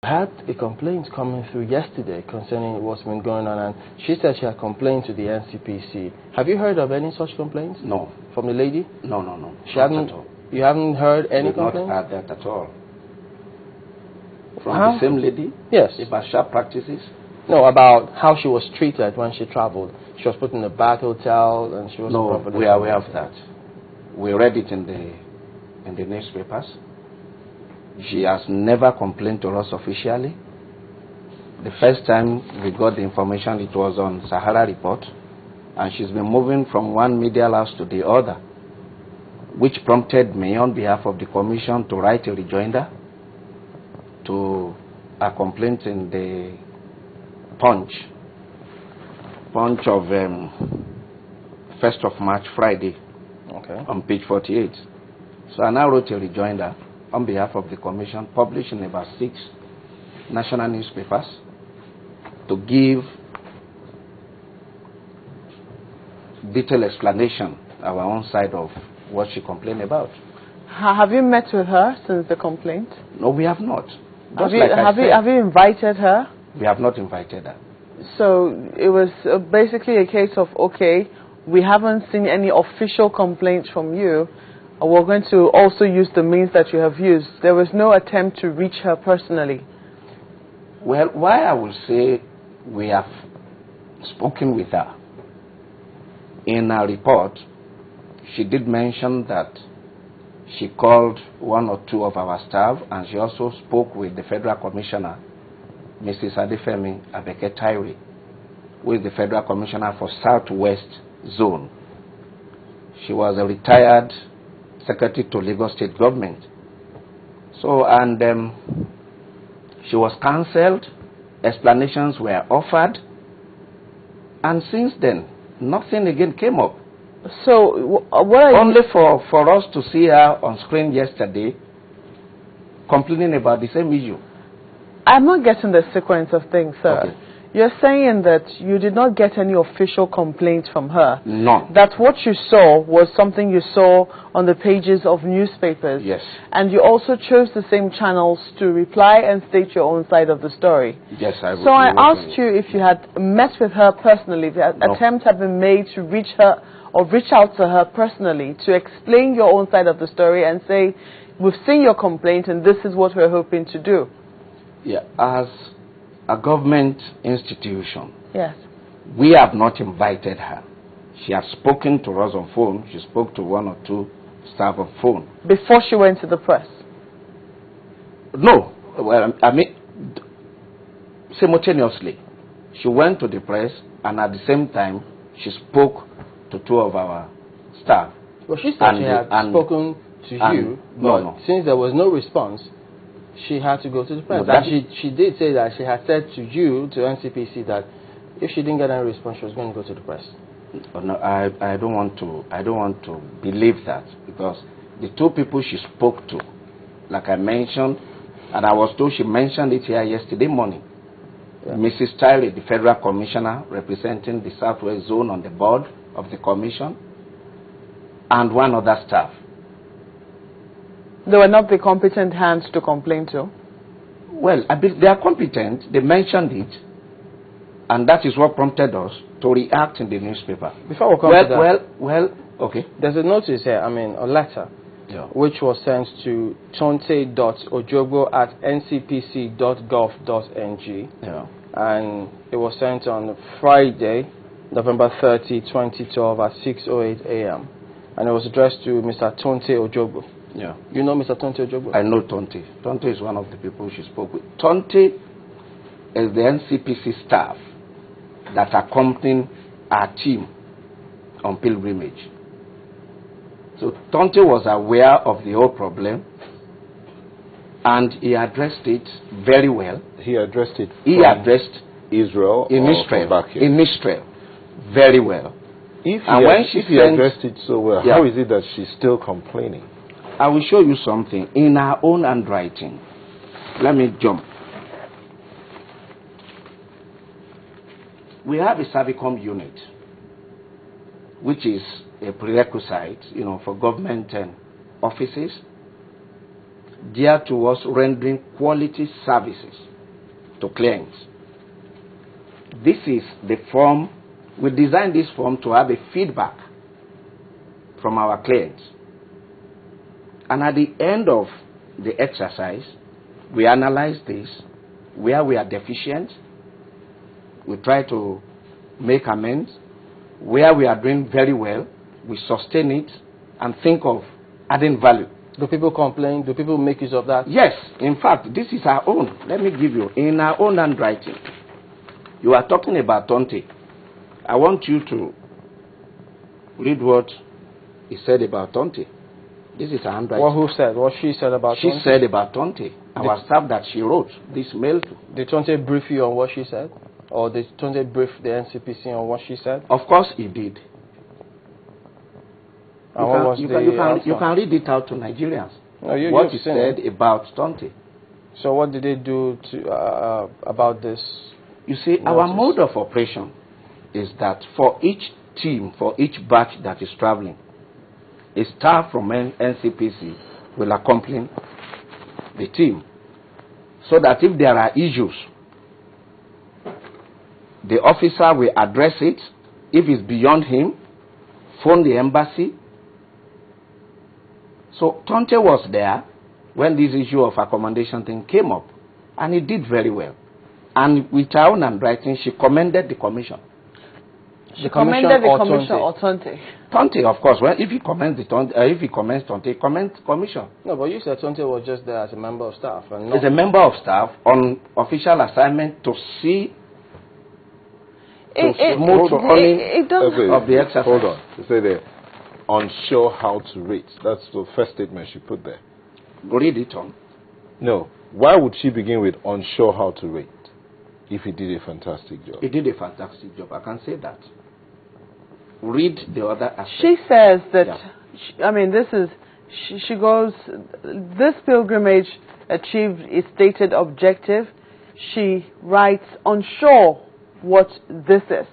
I had a complaint coming through yesterday concerning what's been going on, and she said she had complained to the NCPC. Have you heard of any such complaints? No. From the lady? No, no, no. She hadn't. You haven't heard any complaints? Not heard that at all. From How? the same lady? Yes. About sharp practices? No, about how she was treated when she traveled. She was put in a bad hotel, and she was No, we are aware of that. We read it in the newspapers. She has never complained to us officially. The first time we got the information, it was on Sahara Report, and she's been moving from one media house to the other, which prompted me on behalf of the commission to write a rejoinder to a complaint in the Punch of 1st of March, Friday, on page 48. So I now wrote a rejoinder on behalf of the commission, published in about 6 national newspapers, to give detailed explanation, our own side of what she complained about. Have you met with her since the complaint? No, we have not. Have you invited her? We have not invited her. So it was basically a case of, okay, we haven't seen any official complaints from you. We're going to also use the means that you have used. There was no attempt to reach her personally. Well, why I will say we have spoken with her. In her report, she did mention that she called 1 or 2 of our staff, and she also spoke with the Federal Commissioner, Mrs. Adefemi Abeke-Tairi, who is the Federal Commissioner for Southwest Zone. She was a retired Secretary to Lagos State Government. So, and she was cancelled, explanations were offered, and since then, nothing again came up. So, what are only for us to see her on screen yesterday complaining about the same issue. I'm not getting the sequence of things, sir. Okay. You're saying that you did not get any official complaints from her. None. That what you saw was something you saw on the pages of newspapers. Yes. And you also chose the same channels to reply and state your own side of the story. Yes, I would. So I asked you if you had met with her personally, if attempts had been made to reach her or reach out to her personally to explain your own side of the story and say, we've seen your complaint and this is what we're hoping to do. Yeah, as a government institution, yes, we have not invited her. She has spoken to us on phone. She spoke to 1 or 2 staff on phone. Before she went to the press? No. Well, I mean, simultaneously. She went to the press, and at the same time, she spoke to 2 of our staff. Well, she said she had spoken to you, but since there was no response, she had to go to the press. No, and she did say that she had said to you, to NCPC, that if she didn't get any response, she was going to go to the press. No, I don't want to believe that, because the 2 people she spoke to, like I mentioned, and I was told she mentioned it here yesterday morning. Yeah. Mrs. Tyler, the Federal Commissioner representing the Southwest Zone on the board of the commission, and 1 other staff. They were not the competent hands to complain to? Well, they are competent. They mentioned it. And that is what prompted us to react in the newspaper. Before we come to that. Well, okay. There's a notice here, a letter, which was sent to tonte.ojogbo@ncpc.gov.ng. Yeah. And it was sent on Friday, November 30, 2012 at 6:08 a.m. And it was addressed to Mr. Tonte Ojogbo. Yeah. You know Mr. Tonte Ojogbo? I know Tonte. Tonte is one of the people she spoke with. Tonte is the NCPC staff that accompanied our team on pilgrimage. So Tonte was aware of the whole problem, and he addressed it very well. He addressed it. He addressed Israel in Israel. Back here? In Israel, very well. If he addressed it so well, how is it that she's still complaining? I will show you something in our own handwriting. Let me jump. We have a Servicom unit, which is a prerequisite, for government offices, dear to us rendering quality services to clients. This is the form. We designed this form to have a feedback from our clients. And at the end of the exercise, we analyze this, where we are deficient, we try to make amends, where we are doing very well, we sustain it and think of adding value. Do people complain? Do people make use of that? Yes. In fact, this is our own. Let me give you, in our own handwriting, you are talking about Tonte. I want you to read what he said about Tonte. This is her handwriting. What who said? What she said about Tonte? She said about Tonte. Our staff that she wrote this mail to. Did Tonte brief you on what she said? Or did Tonte brief the NCPC on what she said? Of course he did. You can read it out to Nigerians. No, what he said about Tonte. So what did they do to about this? You see, our mode of operation is that for each team, for each batch that is traveling, a staff from NCPC will accompany the team, so that if there are issues, the officer will address it. If it's beyond him, phone the embassy. So Tonte was there when this issue of accommodation thing came up, and he did very well. And with her own handwriting, she commended the commission. She commended the commission or Tonte? Tonte, of course. Well, if he commends Tonte, he commends commission. No, but you said Tonte was just there as a member of staff. And as a member of staff on official assignment to see smooth running of the exercise. Hold on. You say there, unsure how to rate. That's the first statement she put there. Read it on. No. Why would she begin with unsure how to rate if he did a fantastic job? He did a fantastic job. I can say that. Read the other aspect. She says that, she goes, this pilgrimage achieved its stated objective. She writes, unsure what this is.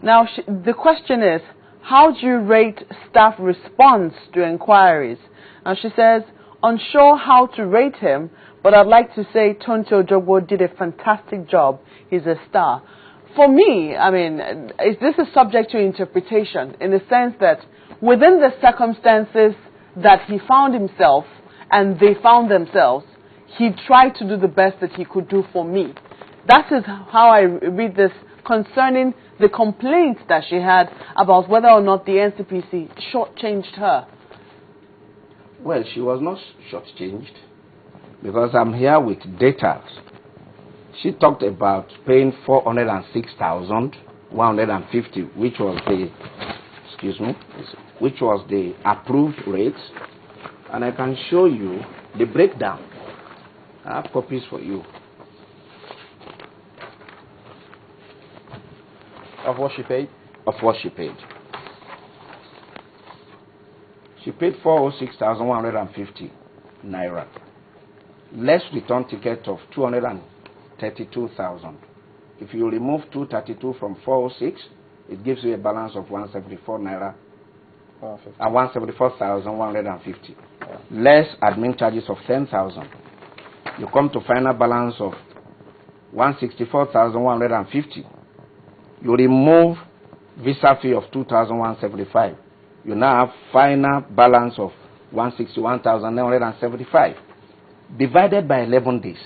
Now, the question is, how do you rate staff response to inquiries? And she says, unsure how to rate him, but I'd like to say Tonte Ojogbo did a fantastic job. He's a star. For me, this is subject to interpretation in the sense that within the circumstances that he found himself and they found themselves, he tried to do the best that he could do for me. That is how I read this concerning the complaints that she had about whether or not the NCPC shortchanged her. Well, she was not shortchanged because I'm here with data. She talked about paying 406,150, which was the approved rate, and I can show you the breakdown. I have copies for you. Of what she paid? Of what she paid. She paid 406,150 naira. Less return ticket of 232,000. If you remove 232 from 406, it gives you a balance of 174 naira. 174,150. Less admin charges of 10,000. You come to final balance of 164,150. You remove visa fee of 2,175. You now have final balance of 161,975 divided by 11 days.